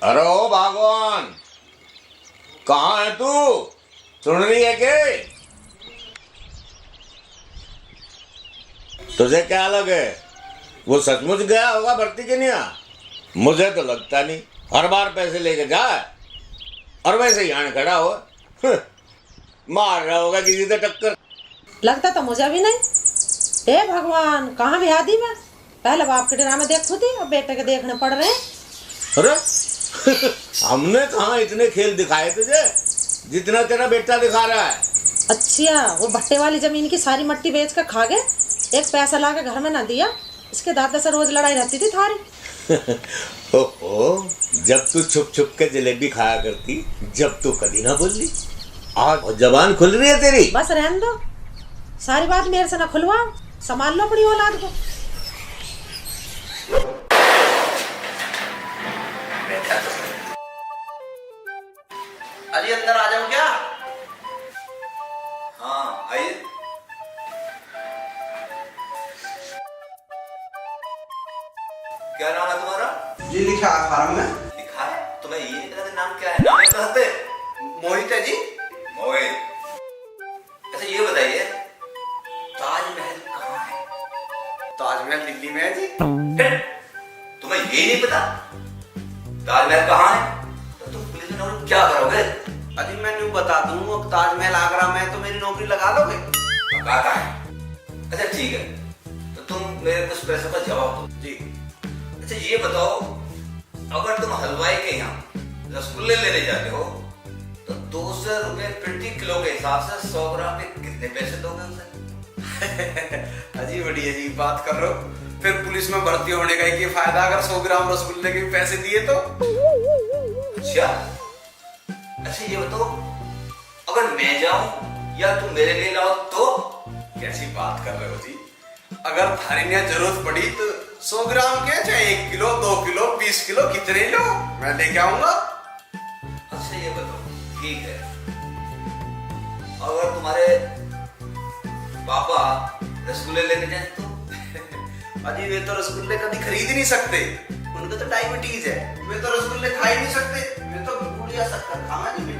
अरे ओ भगवान, कहाँ है तू? सुन रही है के? तुझे क्या लगे वो सचमुच गया होगा भर्ती के नहीं? मुझे तो लगता नहीं। हर बार पैसे लेके जाए और वैसे ही यहाँ खड़ा हो मार रहा होगा किसी से टक्कर। लगता तो मुझे भी नहीं। हे भगवान, कहाँ भी आदि में पहले बाप के ड्रामे देखती थी, अब बेटे के देखने पड़ रहे हैं। अरे हमने कहाँ इतने खेल दिखाए तुझे जितना तेरा बेटा दिखा रहा है। अच्छा, वो भट्टे वाली जमीन की सारी मट्टी बेच कर खा गए, एक पैसा ला के घर में ना दिया। इसके दादा से रोज लड़ाई रहती थी थारी। ओहो, जब तू छुप छुप के जलेबी खाया करती, जब तू कभी ना बोली, आज जबान खुल रही है तेरी। बस रहने दो, सारी बात मेरे से ना खुलवाओ, संभाल लो अपनी औलाद को। अरे अंदर आ जाऊं क्या? हाँ आइए। क्या नाम है तुम्हारा? जी लिखा है फार्म में। लिखा है? तुम्हें ये नहीं पता नाम क्या है? नाम नहीं कहते? मोहित है जी। मोहित। अच्छा ये बताइए, ताजमहल कहाँ है? ताजमहल दिल्ली में है जी। तुम्हें ये नहीं पता ताजमहल कहाँ है? तो तुम पुलिस में नौकरी क्या करोगे? अजी मैं न्यू बता दूं, ताजमहल आगरा में है तो मेरी नौकरी लगा लोगे? लगाता है। अच्छा ठीक है, तो तुम मेरे कुछ पैसों का जवाब दो। जी। अच्छा ये बताओ, अगर तुम हलवाई के यहाँ रसगुल्ले लेने जाते हो तो 200 रुपए प्रति किलो के हिसाब से 100 ग्राम के कितने पैसे दोगे उसे? अजी बड़ी अजीब बात कर रहे हो। फिर पुलिस में भर्ती होने का एक फायदा, अगर 100 ग्राम रसगुल्ले के पैसे दिए तो। अच्छा ये बताओ, अगर मैं जाऊं या तुम मेरे लिए लाओ तो? कैसी बात कर रहे हो जी? अगर थारी ने जरूरत पड़ी तो 100 ग्राम के, चाहे 1 किलो 2 किलो 20 किलो कितने लो, मैं लेके आऊंगा। अच्छा ये बताओ, ठीक है, अगर तुम्हारे पापा रसगुल्ले लेने जाए तो? अजी वे तो रसगुल्ले कभी खरीद ही नहीं सकते, उनको तो डायबिटीज है। वे तो रसगुल्ले खा ही नहीं सकते, वे तो गुड़िया शक्कर खाना नहीं मीठी।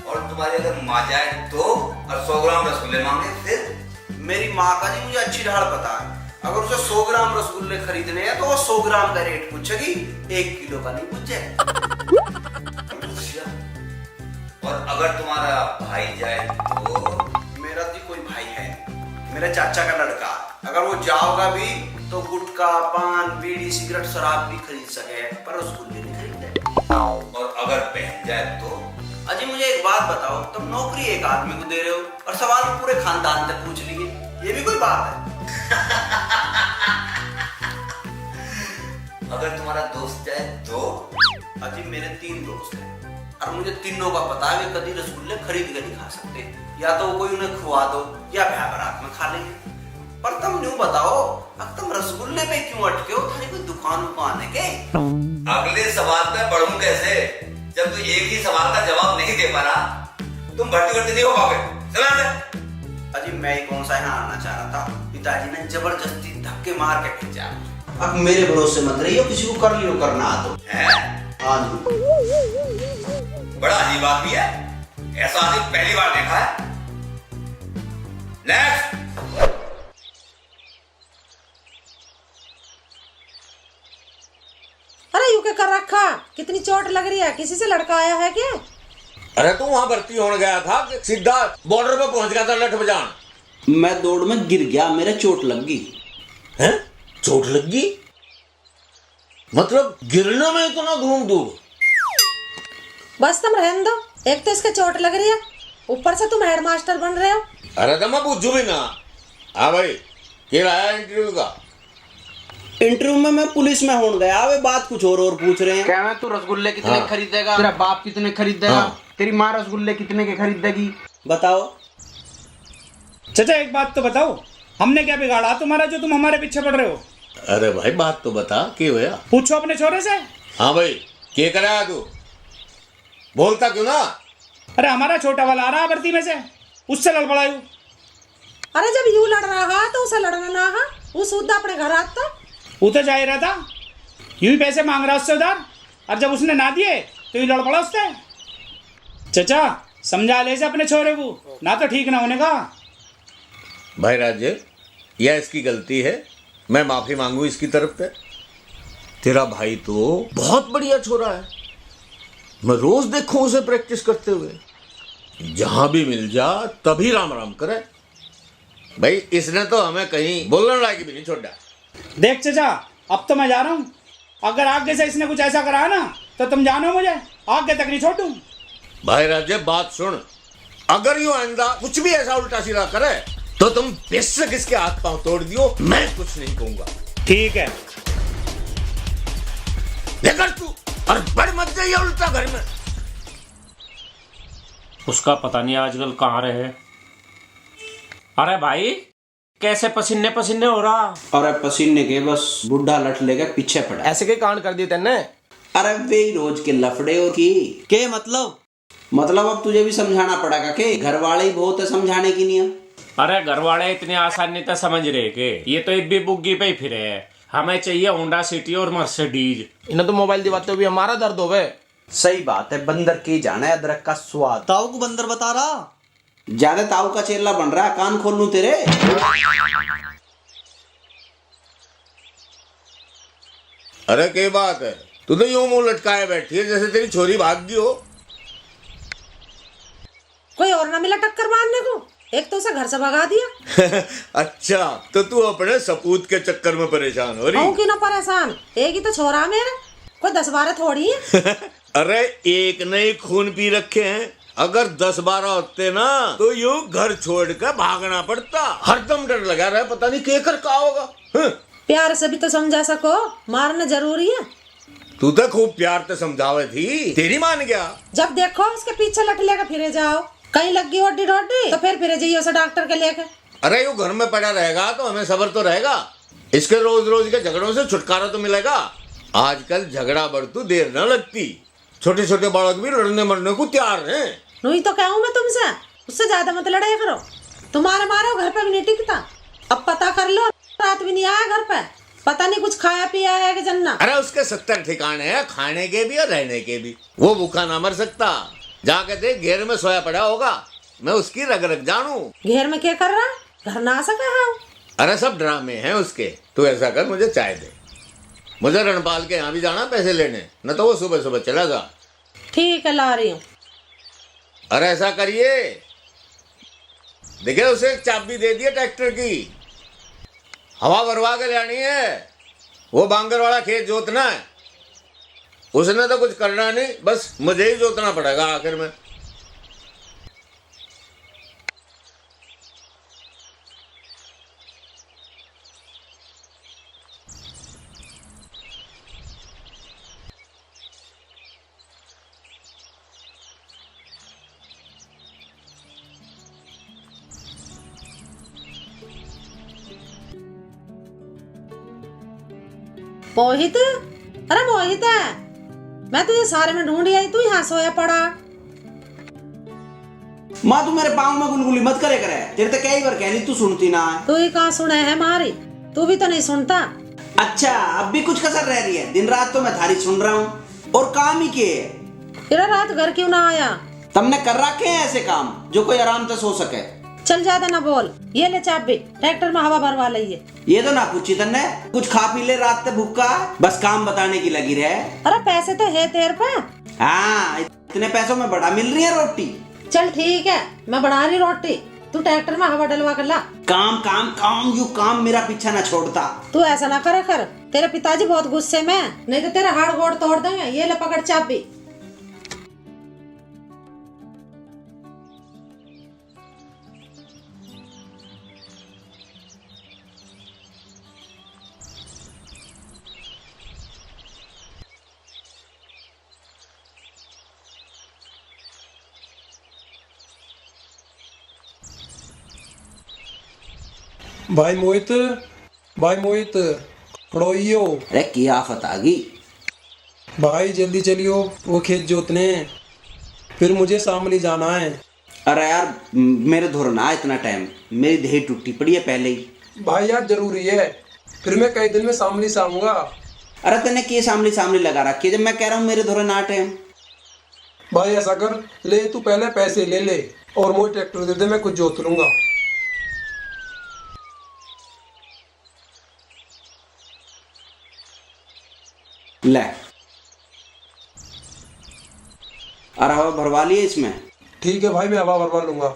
और तुम्हारी अगर माँ जाए तो और 100 ग्राम रसगुल्ले मांगे फिर? मेरी माँ का जी मुझे अच्छी ढाल पता है, अगर उसे 100 ग्राम रसगुल्ले खरीदने हैं तो वो 100 ग्राम का रेट पूछेगी, 1 किलो का नहीं पूछे। और अगर तुम्हारा भाई जाए तो? मेरा जी कोई भाई है, मेरे चाचा का लड़का, अगर वो जाओगा भी तो गुटखा पान बीड़ी सिगरेट शराब भी खरीद सके, पर रसगुल्ले नहीं खरीदते। और अगर बहन जाए तो? अजी मुझे एक बात बताओ, तुम नौकरी एक आदमी को दे रहे हो और सवाल पूरे खानदान तक पूछ लिए, ये भी कोई बात है? अगर तुम्हारा दोस्त जाए तो? अजी मेरे 3 दोस्त हैं और मुझे तीनों का पता है वे कभी रसगुल्ले खरीद कर नहीं खा सकते, या तो कोई उन्हें खुआ दो या ब्याह बारात में खा लेंगे। पर तुम न्यू बताओ, अब तुम रसगुल्ले पे क्यों अटके हो? थारी कोई दुकान आने के? अगले सवाल पे बढ़ूं कैसे जब तू एक ही सवाल का जवाब नहीं दे पा रहा? तुम भर्ती नहीं हो पाओगे, चला दे। अजी मैं ही कौन सा यहाँ आना चाह रहा था, पिताजी ने जबरदस्ती धक्के मार के भेजा। अब मेरे भरोसे मत रहियो, किसी को कर लियो करना तो है। हाँ जी। बड़ा अजीब आदमी है, ऐसा आदमी पहली बार देखा है। नेक्स्ट। अरे यू क्या कर रखा? कितनी चोट लग रही है? किसी से लड़का आया है क्या? अरे तू वहां भर्ती होने गया था कि सीधा बॉर्डर पे पहुंच गया था लठ बजान? मैं दौड़ में गिर गया, मेरे चोट लग गई। हैं? चोट लग गई? मतलब गिरने में इतना घूम दूर? बस तुम रहने दो, एक तो इसके चोट लग रही है, ऊपर से तुम हेडमास्टर बन रहे हो। अरे तो मैं पूछू भी ना। हाँ भाई, क्या आया इंटरव्यू का? इंटरव्यू में मैं पुलिस में हो गया, वे बात कुछ और पूछ रहे हैं। क्या मैं तू रसगुल्ले कितने खरीदेगा? तेरा बाप कितने खरीदेगा? तेरी माँ रसगुल्ले कितने के खरीदेगी? बताओ चाचा, एक बात तो बताओ, हमने क्या बिगाड़ा तुम्हारा जो तुम हमारे पीछे पड़ रहे हो? अरे भाई बात तो बता, क्या हुआ? पूछो अपने छोरे से। हाँ भाई, क्या कराया तू? बोलता क्यों ना? अरे हमारा छोटा वाला आ रहा भर्ती में से, उससे लड़ पड़ायू। अरे जब यू लड़ रहा है तो उसे लड़ना ना है, वो सूद अपने घर आता। वो तो जा ही रहा था, यूं ही पैसे मांग रहा उससे उधार, और जब उसने ना दिए तो ये लड़ पड़ा उससे। चचा समझा ले से अपने छोरे को, ना तो ठीक ना होने का। भाई राज्य, यह इसकी गलती है, मैं माफी मांगू इसकी तरफ पे। तेरा भाई तो बहुत बढ़िया छोरा है, मैं रोज देखूं उसे प्रैक्टिस करते हुए। जहां भी मिल जा तभी राम राम करे। भाई इसने तो हमें कहीं बोलने लायक भी नहीं छोड़ा। देख चचा, अब तो मैं जा रहा हूँ, अगर आगे से इसने कुछ ऐसा करा ना तो तुम जानो मुझे आगे तक नहीं छोड़ूं। भाई राजे बात सुन, अगर यूं आइंदा कुछ भी ऐसा उल्टा सीधा करे तो तुम बेशक इसके हाथ पांव तोड़ दियो, मैं कुछ नहीं कहूंगा। ठीक है। लेकर तू और बड़ मत जाइए उल्टा घर में। उसका पता नहीं आजकल कहाँ रहे। अरे भाई कैसे पसीने पसीने हो रहा। अरे पसीने के बस बुढ़ा लट लेके पीछे पड़ा। ऐसे के कांड कर दिए तेने। अरे वे रोज के लफड़े और की के मतलब अब तुझे भी समझाना पड़ेगा के घर वाले ही बहुत है समझाने की नहीं है। अरे घर वाले इतनी आसानी से समझ रहे के ये तो एक भी बुग्गी पे ही फिरे है। हमें चाहिए होंडा सिटी और मर्सिडीज। इन्हें तो मोबाइल दिवाते हुए हमारा दर्द होवे। सही बात है, बंदर की जाना है अदरक का स्वाद। ताऊ को बंदर बता रहा, ज्यादा ताऊ का चेला बन रहा है, कान खोल लूं तेरे। अरे क्या बात है, तू तो यूं मुंह लटकाए बैठी है जैसे तेरी छोरी भाग गई हो। कोई और ना मिला टक्कर मारने को, एक तो उसे घर से भगा दिया। अच्छा तो तू अपने सपूत के चक्कर में परेशान हो रही। क्यों ना परेशान, एक ही तो छोरा मेरा, कोई 10-12 थोड़ी है। अरे एक नहीं खून पी रखे हैं, अगर 10-12 होते ना तो यूं घर छोड़कर भागना पड़ता। हरदम डर लगा रहा है, पता नहीं केकर का होगा। प्यार से भी तो समझा सको, मारना जरूरी है। तू तो खूब प्यार से समझावे थी, तेरी मान गया। जब देखो उसके पीछे लट लेकर फिरे जाओ, कहीं लग गई ओडी डोडी तो फिर फिरे जाइए उसे डॉक्टर के लेकर। अरे यू घर में पड़ा रहेगा तो हमें सब्र तो रहेगा, इसके रोज रोज के झगड़ों से छुटकारा तो मिलेगा। आजकल झगड़ा बढ़तू देर न लगती, छोटे छोटे बालक भी लड़ने मरने को तैयार हैं। नहीं तो कहूँ मैं तुमसे, उससे ज्यादा मत लड़ाई करो, तुम्हारे मारो घर पे भी नहीं टिकता। अब पता कर लो, रात भी नहीं आया घर पे, पता नहीं कुछ खाया पिया है कि जन्ना। अरे उसके 70 ठिकाने हैं, खाने के भी और रहने के भी, वो भूखा ना मर सकता। जाके देख घेर में सोया पड़ा होगा, मैं उसकी रग रग जानू। घेर में क्या कर रहा, घर ना आ सका है। अरे सब ड्रामे हैं उसके। तू ऐसा कर, मुझे चाय दे, मुझे रणपाल के यहाँ भी जाना पैसे लेने, न तो वो सुबह सुबह चला जा। ठीक है ला रही हूँ। अरे ऐसा करिए, देखिए उसे एक चाबी दे दिए ट्रैक्टर की, हवा भरवा के लानी है। वो बांगर वाला खेत जोतना है, उसने तो कुछ करना नहीं, बस मुझे ही जोतना पड़ेगा आखिर में। मोहित, अरे मोहित है, मैं तुझे सारे में ढूंढी आई, तू यहाँ सोया पड़ा। माँ तू मेरे पाँव में गुलगुली मत करे करे, तेरे तो कई बार कहनी तू सुनती ना है। तू ही कहाँ सुने है मारी, तू भी तो नहीं सुनता। अच्छा अब भी कुछ कसर रह रही है, दिन रात तो मैं थारी सुन रहा हूँ और काम ही किए। तेरा रात घर क्यों ना आया? तुमने कर रखे हैं ऐसे काम जो कोई आराम से सो सके। चल ज्यादा ना बोल, ये ले चाबी, ट्रैक्टर में हवा भरवा लइए। ये तो ना पूछी तन्ने, कुछ खा पी ले, रात तक भूखा बस काम बताने की लगी रहे। अरे पैसे तो है तेरे पे। हाँ इतने पैसों में बड़ा मिल रही है रोटी। चल ठीक है, मैं बना रही रोटी, तू ट्रैक्टर में हवा डलवा कर ला। काम काम काम, यू काम मेरा पीछा ना छोड़ता। तू ऐसा ना करे कर, तेरे पिताजी बहुत गुस्से में, नहीं तो तेरा हाड़ गोड़ तोड़ देंगे। ये ले पकड़ चाबी। भाई मोहित, भाई मोहित खड़ोइयो। अरे की आफत आ गई। भाई जल्दी चलियो, वो खेत जोतने हैं, फिर मुझे शामली जाना है। अरे यार मेरे धोर ना इतना टाइम, मेरी देह टूटी पड़ी है पहले ही। भाई यार जरूरी है, फिर मैं कई दिन में शामली से आऊंगा, अरे तेने के सामने सामने लगा रखी है जब मैं कह रहा हूँ मेरे धोरे नाट है। भाई ऐसा कर ले, तू पहले पैसे ले ले और मुझे ट्रैक्टर दे दे, मैं कुछ जोत लूंगा। ले अरे हवा भरवा लिए इसमें। ठीक है भाई, मैं हवा भरवा लूंगा।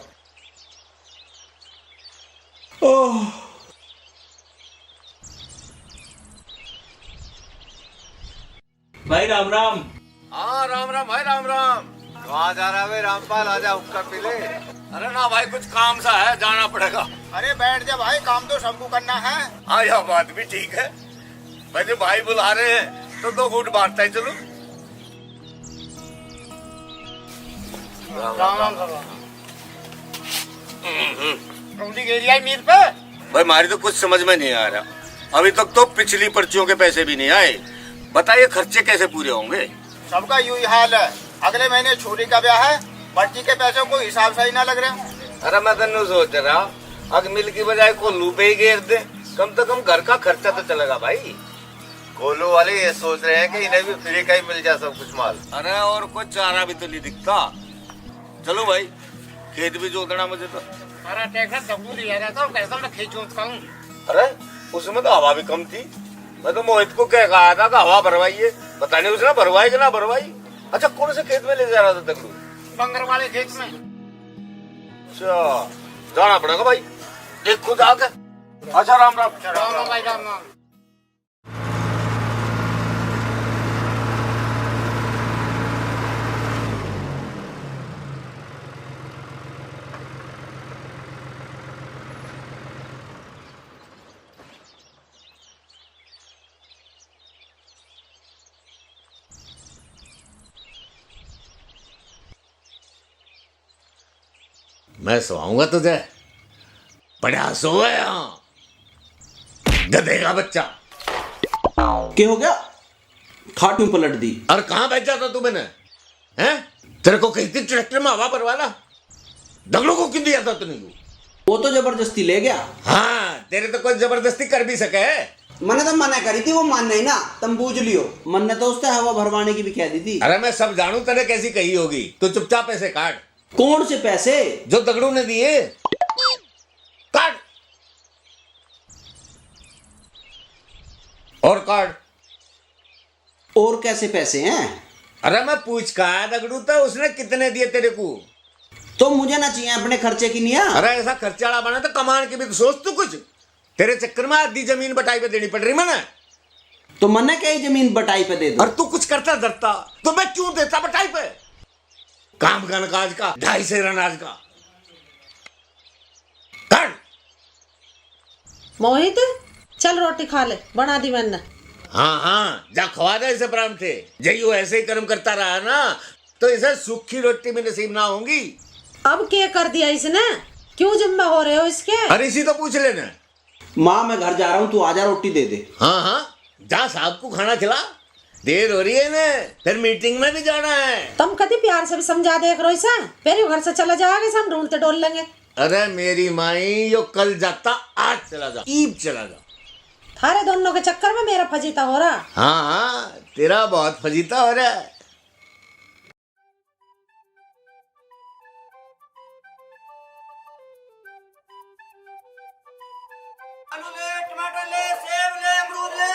ओह भाई राम राम। हाँ राम राम भाई, राम राम। कहाँ जा रहा है भाई रामपाल? आजा हुक्का पी ले। अरे ना भाई, कुछ काम सा है, जाना पड़ेगा। अरे बैठ जा भाई, काम तो सबको करना है। हाँ यह बात भी ठीक है, वैसे भाई बुला रहे हैं तो 2 घूंट बांटता ही चलो। राम राम एरिया मीर पे। भाई हमारी तो कुछ समझ में नहीं आ रहा, अभी तक तो पिछली पर्चियों के पैसे भी नहीं आए। बताइए खर्चे कैसे पूरे होंगे? सबका यू ही हाल है। अगले महीने छोरी का ब्याह है, पर्ची के पैसों को हिसाब सही ना लग रहे। अरे मैं तो सोच रहा अग मिल की बजाय कोल्लू पे ही घेर दे, कम से कम घर का खर्चा तो चलेगा भाई। कोल्लू वाले ये सोच रहे हैं कि इन्हें भी फ्री का ही मिल जाए सब कुछ माल। अरे और कुछ चारा भी तो नहीं दिखता। चलो भाई, खेत भी जोतना मुझे तो। अरे ट्रैक्टर दबू लिया रहता हूँ, कैसा मैं खेत जोतता हूँ। अरे उसमें तो हवा भी कम थी। मैं तो मोहित को कह कहा था कि हवा भरवाइए, पता नहीं उसने भरवाई कि ना भरवाई। अच्छा कौन से खेत में ले जा रहा था तगड़ू? बंगर वाले खेत में। अच्छा जाना पड़ेगा भाई, देख खुद आकर। अच्छा राम राम। राम राम भाई, राम राम। मैं सोऊंगा तुझे, बड़ा सोए यहाँ गधे का बच्चा। क्या हो गया? खाट में पलट दी। और कहाँ भेजा था तू? मैंने हैं तेरे को कही थी ट्रैक्टर में हवा भरवाना, दगड़ों को क्यों दिया था तूने? वो तो जबरदस्ती ले गया। हाँ तेरे तो कोई जबरदस्ती कर भी सके। मैंने तो मना करी थी, वो मान नहीं ना, तुम बूझ लियो। मन ने तो उससे हवा भरवाने की भी कह दी थी। अरे मैं सब जानू तेरे कैसी कही होगी, तो चुपचाप पैसे काट। कौन से पैसे? जो दगड़ू ने दिए, काट और काट। और कैसे पैसे हैं? अरे मैं पूछ कहा दगड़ू तो उसने कितने दिए तेरे को? तो मुझे ना चाहिए अपने खर्चे की निया। अरे ऐसा खर्चाड़ा बना तो कमान की भी तो सोच तू कुछ। तेरे चक्कर में आधी जमीन बटाई पे देनी पड़ रही मैंने। तो मैंने कही जमीन बटाई पे दे दो। और तू कुछ करता धरता तो मैं क्यों देता बटाई पे? काम का नकाज का 2.5 सेर अनाज का कर। मोहित चल रोटी खा ले, बना दी मैंने। हाँ हाँ जा खवा दे इसे प्राण थे। जय ऐसे ही कर्म करता रहा ना तो इसे सूखी रोटी भी नसीब ना होंगी। अब क्या कर दिया इसने? क्यों जिम्मे हो रहे हो इसके? अरे इसी तो पूछ लेना। माँ मैं घर जा रहा हूँ, तू आजा रोटी दे दे। हाँ हाँ जा साहब को खाना खिला, देर हो रही है ना, फिर मीटिंग में भी जाना है। तुम कभी प्यार से भी समझा देख रहे हो, फिर घर से चला जाओगे, हम ढूंढते डोल लेंगे। अरे मेरी माई यो कल जाता आज चला जा, ईब चला जा। थारे दोनों के चक्कर में मेरा फजीता हो रहा। हाँ हाँ तेरा बहुत फजीता हो रहा है। आलू ले, टमाटर ले, सेब ले, अमरूद ले।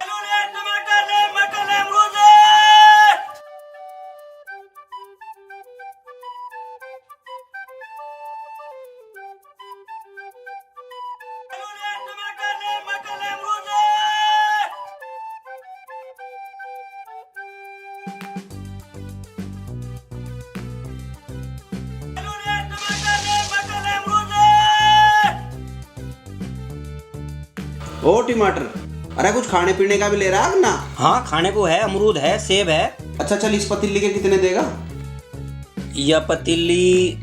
आलू ले, टमाटर ले, मटर ले, अमरूद ले। आलू ले, टमाटर ले, मटर ले, अमरूद ले। आलू ले, टमाटर ले, मटर ले, अमरूद ले। ओ टमाटर, अरे कुछ खाने पीने का भी ले रहा है ना? हाँ खाने को है, अमरूद है, सेब है। अच्छा चल, इस पतीली के कितने देगा? यह पतीली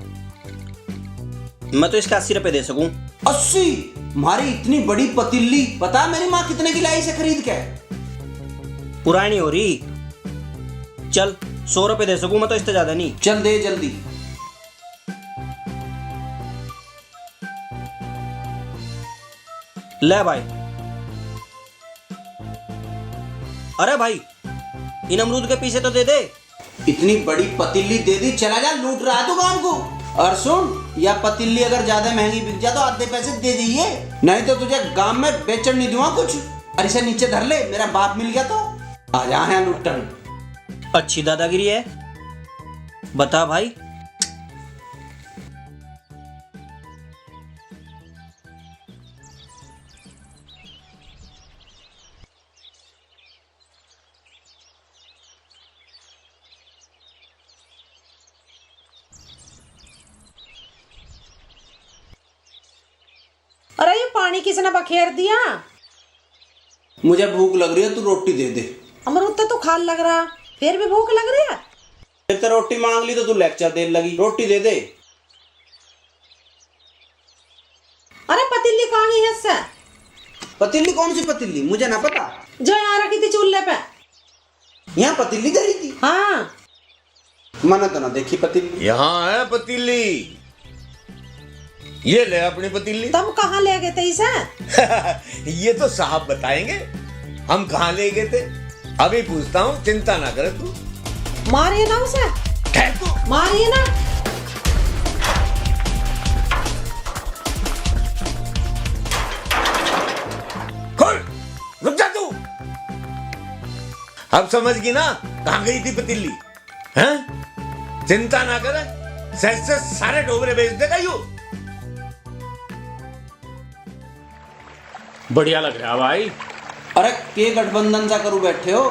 मैं तो इसके 80 रुपए दे सकूं। 80? हमारी इतनी बड़ी पतीली पता है मेरी माँ कितने की लाई से खरीद के? पुरानी हो रही। चल 100 रुपए दे सकूं मैं तो, इससे ज्यादा नहीं। चल दे जल्दी। ले भाई। अरे भाई, इन अमरूद के पीछे तो दे दे। इतनी बड़ी पतीली दे दी, चला जा, लूट रहा है तू काम को। और सुन, या पतीली अगर ज्यादा महंगी बिक जाए तो आधे पैसे दे दीजिए, नहीं तो तुझे गांव में बेचन नहीं दूंगा कुछ। अरे इसे नीचे धर ले, मेरा बाप मिल गया तो आ जा यहाँ लुट्टन। अच्छी दादागिरी है, बता भाई। अरे ये पानी किसने बखेर दिया? मुझे भूख लग रही है, तू रोटी दे दे। अमरूद तो खाल लग रहा, फिर भी भूख लग रही है। फिर तो रोटी मांग ली तो तू लेक्चर देने लगी। रोटी दे दे। अरे पतीली कहाँ गई है इससे? पतीली कौन सी पतीली, मुझे ना पता। जो यहाँ रखी थी चूल्हे पे। यहाँ पतीली धरी थी? हाँ। मैंने तो ना देखी पतीली। यहाँ है पतीली, ये ले अपनी पतीली। तुम कहाँ ले गए थे इसे? ये तो साहब बताएंगे हम कहाँ ले गए थे। अभी पूछता हूँ, चिंता ना करे तू। मारिए ना उसे, मारिए ना। खोल, रुक जा तू। अब समझ गई ना कहाँ गई थी पतीली? हैं? चिंता ना करे, सहज से सारे डोबरे बेच देगा यू। बढ़िया लग रहा भाई। अरे के गठबंधन सा करू बैठे हो?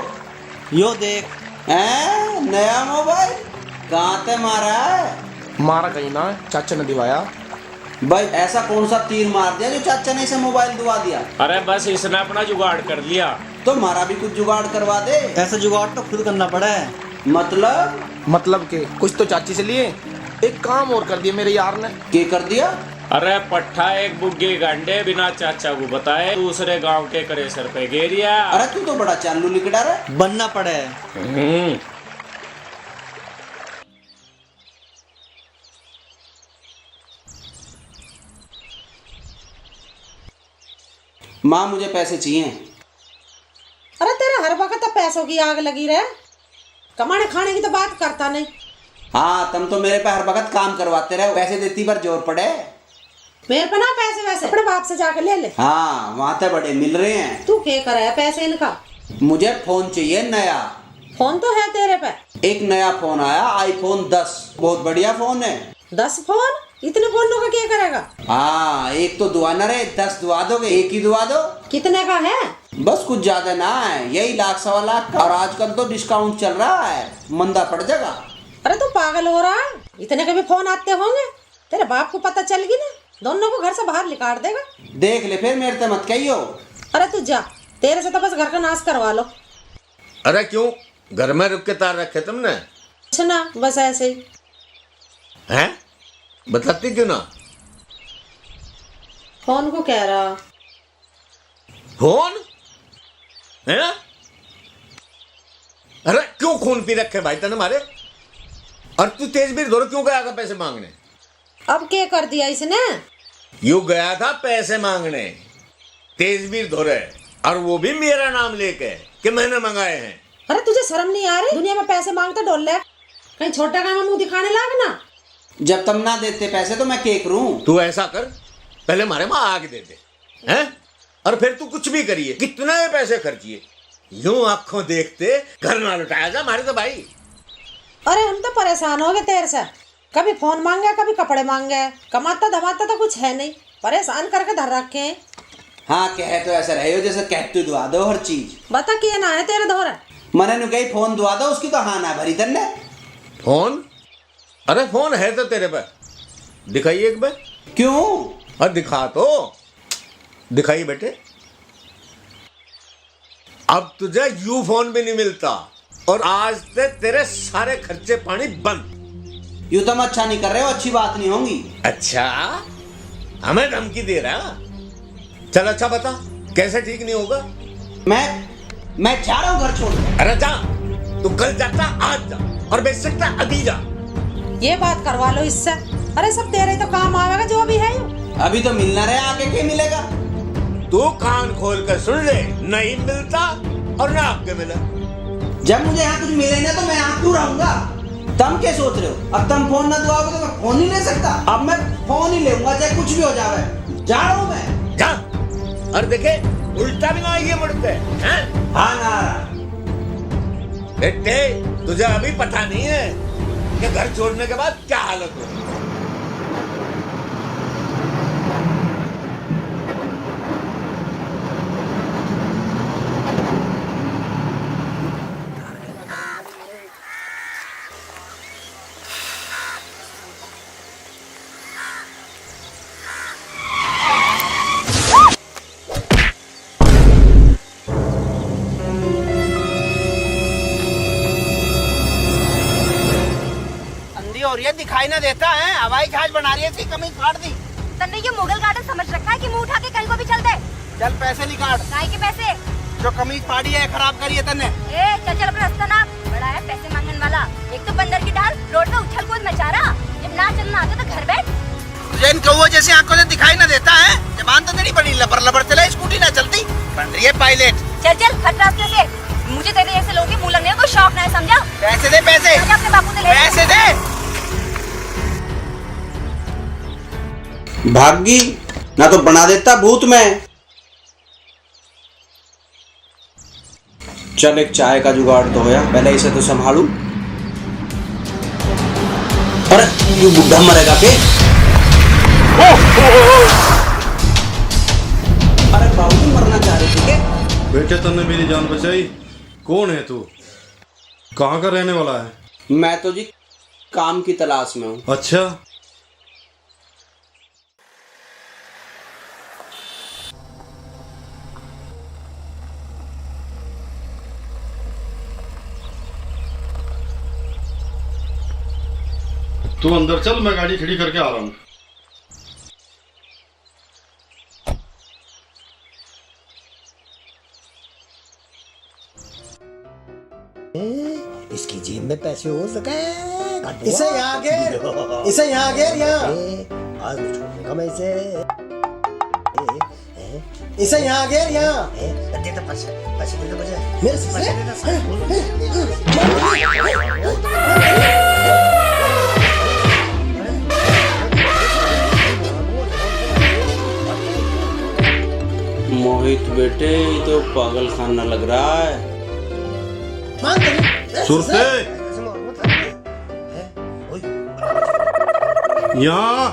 यो देख, नया मोबाइल कहाँ ते मारा है? मारा कहीं ना, चाचा ने दिवाया। भाई ऐसा कौन सा तीर मार दिया जो चाचा ने इसे मोबाइल दुआ दिया? अरे बस इसने अपना जुगाड़ कर लिया। तो हमारा भी कुछ जुगाड़ करवा दे। ऐसा जुगाड़ तो खुद करना पड़ा है। मतलब के कुछ तो चाची से लिए, एक काम और कर दिया मेरे यार ने। के कर दिया? अरे पट्ठा एक बुग्गे गंडे बिना चाचा को बताए दूसरे गांव के करे सर पे गेरिया। अरे तू तो बड़ा चालू लिकड़ा है। बनना पड़ा है। माँ मुझे पैसे चाहिए। अरे तेरे हर वक्त पैसों की आग लगी रहे, कमाने खाने की तो बात करता नहीं। हाँ तुम तो मेरे पे हर वक्त काम करवाते रहे, पैसे देती पर जोर पड़े। मेरे पे ना पैसे वैसे अपने बाप से जाकर ले ले। हाँ वहाँ तो बड़े मिल रहे हैं। तू क्या करे है पैसे इनका? मुझे फोन चाहिए नया। फोन तो है तेरे पे। एक नया फोन आया, आईफोन 10, बहुत बढ़िया फोन है। 10 फोन? इतने फोनों का क्या करेगा? हाँ एक तो दुआ न रहे, 10 दुआ दोगे, एक ही दुआ दो। कितने का है? बस कुछ ज्यादा ना है, यही लाख सवा लाख का, और आजकल तो डिस्काउंट चल रहा है, मंदा पड़ जाएगा। अरे तू पागल हो रहा है? इतने के भी फोन आते होंगे, तेरे बाप को पता चल गई ना, दोनों को घर से बाहर निकाल देगा। देख ले फिर, मेरे से मत कहियो। अरे तू जा, तेरे से तो बस घर का नाश करवा लो। अरे क्यों, घर में रुक के तार रखे तुमने? कुछ ना, बस ऐसे ही। हैं? बताती क्यों ना? फोन को कह रहा। फोन है? अरे क्यों खून पी रखे भाई तने मारे? और तू तेजबीर धोर क्यों गया था पैसे मांगने? अब क्या कर दिया इसने? यू गया था पैसे मांगने तेजबीर धोरे, और वो भी मेरा नाम लेके कि मैंने मंगाए हैं। अरे तुझे शर्म नहीं आ रही? दुनिया में पैसे मांगता डोल ले, कहीं छोटा काम में मुंह दिखाने लाग ना। जब तुम ना देते पैसे तो मैं क्या करूं? तू ऐसा कर, पहले मारे माँ आग दे दे, हैं? और फिर तू कुछ भी करिए, कितने पैसे खर्चिए, यूं आंखों देखते घर ना लुटाया जा मारे तो भाई। अरे हम तो परेशान हो गए तेरे से, कभी फोन मांगे कभी कपड़े मांगे, कमाता धमाता तो कुछ है नहीं, परेशान करके धर रखे हैं। हाँ कहे तो ऐसा रहे हो जैसे कहते दुआ दो हर चीज। बता क्या ना है तेरे दोहरा? मैंने नु कही फोन दुआ दो, उसकी तो हाँ ना भरी तन्ने। फोन? अरे फोन है तो तेरे पे, दिखाइए एक बार। क्यों? और दिखा तो, दिखाइए बेटे। अब तुझे यू फोन भी नहीं मिलता, और आज से तेरे सारे खर्चे पानी बंद। यू तुम अच्छा नहीं कर रहे हो, अच्छी बात नहीं होगी। अच्छा, हमें धमकी दे रहा? चल अच्छा बता, कैसे ठीक नहीं होगा? मैं जा रहा हूँ घर छोड़। अरे जा, तू कल जाता आज जा, और बेच सकता अभी जा। ये बात करवा लो इससे। अरे सब तेरे तो काम आवेगा जो भी है। अभी तो मिलना रहे, आगे क्या मिलेगा? तू कान खोल कर सुन ले, नहीं मिलता और ना आपके मिला। जब मुझे यहाँ कुछ मिले ना तो मैं यहाँ क्यों रहूंगा? तुम क्या सोच रहे हो? अब तुम फोन ना दुआओगे तो मैं फोन ही ले सकता। अब मैं फोन ही लेऊंगा चाहे कुछ भी हो जाए। जा रहा हूँ मैं। जा। और देखे उल्टा भी ना आइए मुड़ते हैं? हाँ ना। बेटे तुझे अभी पता नहीं है कि घर छोड़ने के बाद क्या हालत हो। और ये दिखाई ना देता है, हवाई जहाज बना रही है, इसकी कमीज फाड़ दी। तन्ने ये मुगल गार्डन समझ रखा है कि मुंह उठा के कहीं को भी चल दे। चल पैसे निकाल। काय के पैसे? जो कमीज फाड़ी है खराब करी है तन्ने। ए चल चल अपना रास्ता नाप। बड़ा है पैसे मांगने वाला। एक तो बंदर की डाल रोड पे उछल कूद मचा रहा। जब ना चलना आता तो घर बैठ। तुझे इन कौओं जैसी आंखों से दिखाई ना देता है? जबान तो तेरी बड़ी लबर लबर चले, स्कूटी ना चलती बन रही है पायलट। चल चल हट रास्ते से। मुझे तेरे ऐसे लोगों के मुंह लगने का कोई शौक नहीं है, समझा? पैसे दे पैसे। अपने बापू से ले पैसे दे। भागी ना तो बना देता भूत में। चल एक चाय का जुगाड़ तो होया, पहले इसे तो संभालू। अरे ये बुढ़ा मरेगा के? अरे बाबू मरना चाह रही थी के? बेटे तुमने मेरी जान बचाई। कौन है तू? कहाँ का रहने वाला है? मैं तो जी काम की तलाश में हूँ। अच्छा तू अंदर चल, मैं गाड़ी खड़ी करके आ रहा हूँ। इसकी जेब में पैसे हो सके। इसे यहाँ घेर, इसे यहाँ घेर, यहाँ आज मैं छोड़ने का मैं इसे यहाँ घेर, यहाँ दे दे पैसे, पैसे दे दे मुझे। मेरे से मोहित बेटे ये तो पागल खाना लग रहा है। सुरते यहाँ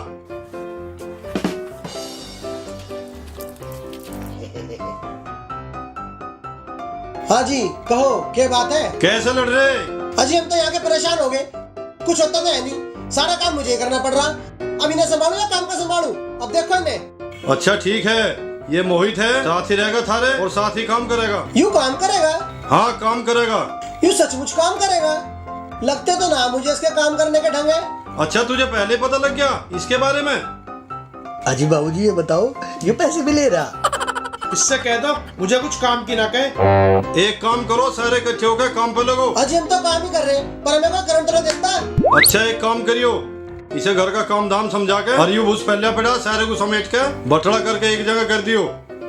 हाँ जी कहो क्या बात है? कैसे लड़ रहे? अजी हम तो यहाँ के परेशान हो गए, कुछ होता तो है नहीं, सारा काम मुझे करना पड़ रहा। अब इन्हें संभालू या काम का संभालू? अब देखो इन्हें। अच्छा ठीक है, ये मोहित है, साथ ही रहेगा थारे और साथ ही काम करेगा। यूँ काम करेगा? हाँ काम करेगा। यूँ सचमुच काम करेगा? लगते तो ना मुझे इसके काम करने के ढंग है। अच्छा तुझे पहले पता लग गया इसके बारे में? अजी बाबूजी ये बताओ, ये पैसे भी ले रहा? इससे कह दो मुझे कुछ काम की ना कहे। एक काम करो, सारे इकट्ठे होकर काम पे लगो। अजी हम तो काम ही कर रहे हैं, पर हमें कोई करंट नहीं देता। अच्छा एक काम करियो, इसे घर का काम धाम समझा के और यूं पहले पड़ा सारे को समेट के बटड़ा करके एक जगह कर दियो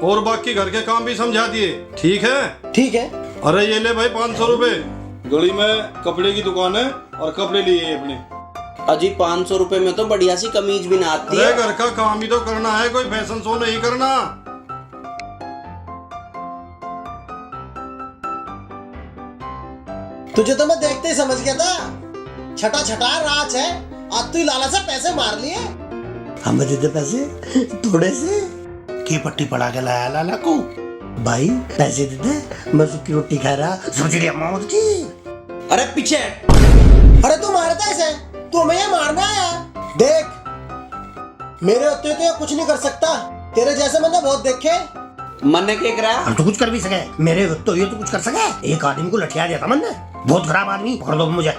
और बाकी घर के काम भी समझा दिए। ठीक है? ठीक है। अरे ये ले भाई 500 रुपए। गली में कपड़े की दुकान है और कपड़े लिए अपने। अजी 500 रुपए में तो बढ़िया सी कमीज भी ना आती है। घर का काम ही तो करना है, कोई फैशन शो नहीं करना। तुझे तो मैं देखते ही समझ गया था, छटा छटा राज है। आज तू लाला से पैसे मार लिए। हमें दे दे पैसे थोड़े से। की पट्टी पड़ा के लाया लाला को। भाई पैसे दे दे, मैं सुखी रोटी खा रहा, समझ लिया मौत की। अरे पीछे। अरे तू मारता ऐसे, तू हमें यहाँ मारना आया। देख मेरे होते तो कुछ नहीं कर सकता, तेरे जैसे मैंने बहुत देखे। मन ने क्या करा? हम तो कुछ कर भी सके, मेरे तो ये तो कुछ कर सके। एक आदमी को लठिया दिया था मन ने, बहुत खराब आदमी, पकड़ दो मुझे।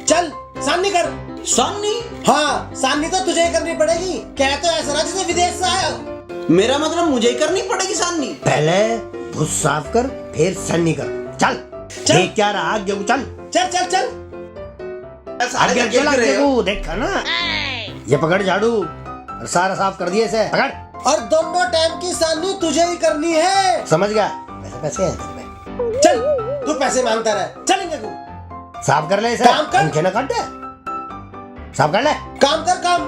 चल सानी कर। सानी? हाँ सानी तो तुझे ही करनी पड़ेगी। क्या तो ऐसा ना जैसे विदेश से आया हो। मेरा मतलब मुझे ही करनी पड़ेगी सानी? पहले भूस साफ कर फिर सानी कर। चल देख क्या रहा आगे को। चल चल चल चल आगे चल, आगे को देखा ना। ये पकड़ झाड़ू, और सारा साफ कर दिए इसे। पकड़। और दोनों टाइम की सानी तुझे ही करनी है। समझ गया? पैसे पैसे हैं तेरे में। चल तू पैसे मांगता रहे, चलेंगे तू। साफ कर ले इसे। काम कर। पंखे ना काट दे। साफ कर ले। काम कर काम।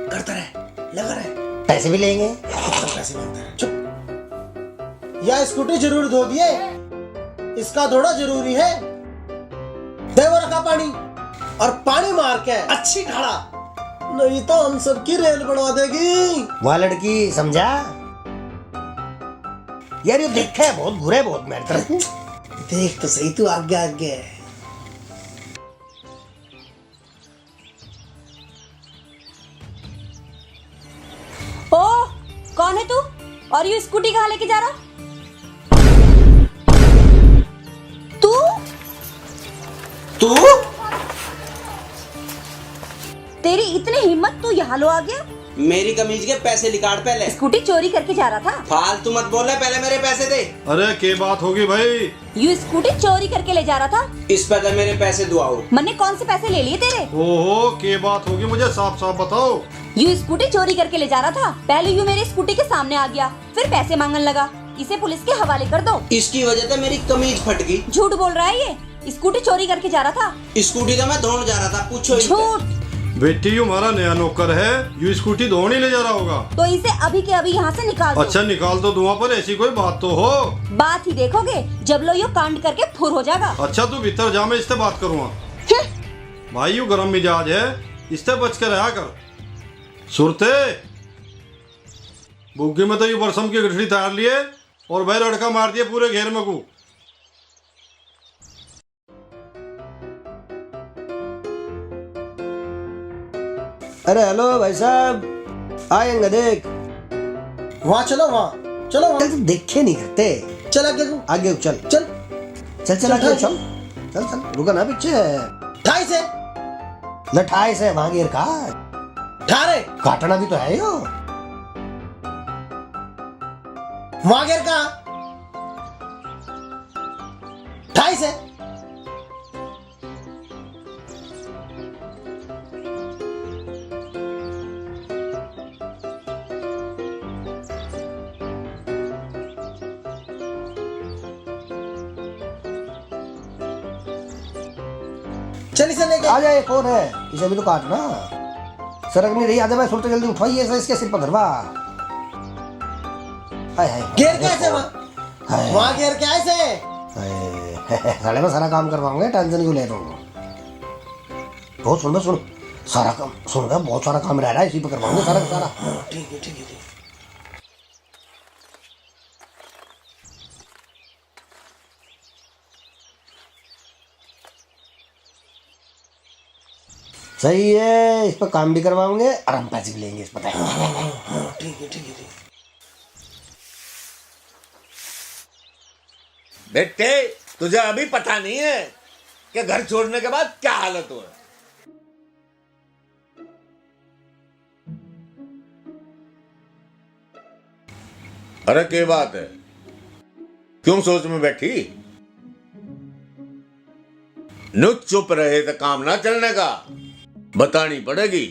करता रहे, लगा रहे। पैसे भी लेंगे। पैसे मांगता है, चुप। यह स्कूटी जरूर धो दिए, इसका धोना जरूरी है। दे वो रखा पानी, और पानी मार के अच्छी ढाला, नहीं तो हम सबकी रेल बढ़ा देगी। वह लड़की समझा यार, ये देखे है बहुत बुरे, बहुत मेरी तरफ। देख तो सही, तू आगे आगे। ओ, कौन है तू? और ये स्कूटी कहाँ लेके जा रहा? तू तेरी इतनी हिम्मत, तू यहाँ लो आ गया? मेरी कमीज के पैसे निकाल पहले। स्कूटी चोरी करके जा रहा था? फालतू मत बोल, पहले मेरे पैसे दे। अरे के बात होगी भाई? यू स्कूटी चोरी करके ले जा रहा था? इस पहले मेरे पैसे दुआओ। मैंने कौन से पैसे ले लिए तेरे? ओहो, के बात होगी, मुझे साफ साफ बताओ। यू स्कूटी चोरी करके ले जा रहा था, पहले यू मेरी स्कूटी के सामने आ गया, फिर पैसे मांगने लगा। इसे पुलिस के हवाले कर दो। इसकी वजह से मेरी कमीज फट गई। झूठ बोल रहा है ये, स्कूटी चोरी करके जा रहा था। स्कूटी तो मैं धोने जा रहा था, पूछो। झूठ। बेटी यू हमारा नया नौकर है, यू स्कूटी धोने ले जा रहा होगा। तो इसे अभी के अभी यहाँ से निकाल दो। अच्छा निकाल दो धुआं, पर ऐसी कोई बात तो हो। बात ही देखोगे जब लो यो कांड करके फुर हो जाएगा। अच्छा तू भीतर जा, मैं इससे बात करूँगा। भाई यू गरम मिजाज है, इससे बच कर रहा कर। सुरते बुग्गी में तो यू बरसम की गठरी तार लिए और भाई लड़का मार दिए पूरे घेर में को। अरे हेलो भाई साहब, आएंगे देख। वहाँ चलो, वहाँ चलो, वहाँ। चल, देखे नहीं करते। चल आगे, आगे चल चल चल चल आगे चल चल चल, रुका ना पीछे। ठाई से लठाई से वहां गिर का ठारे, काटना भी तो है यो। वहां गिर का ठाई से। चल इसे लेके आ जाए। कौन है? इसे भी तो काटना। सड़क नहीं रही, आजा भाई, सुनते जल्दी उठाइए इसके सिर पर धरवा। हाय हाय, गिर कैसे वहाँ? वहाँ गिर कैसे? साले में सारा काम करवाऊंगे, टेंशन क्यों ले रहा हूँ? बहुत सुन सारा काम सुन, बहुत सारा काम रह रहा है, इसी पे करवाऊंगे सारा का सारा। ठीक है ठीक है। सही है, इस पर काम भी करवाओगे और हम पैसे भी लेंगे इस पर। ठीक है ठीक है। बेटे तुझे अभी पता नहीं है कि घर छोड़ने के बाद क्या हालत हो। अरे क्या बात है, क्यों सोच में बैठी? नु चुप रहे तो काम ना चलने का, बतानी पड़ेगी।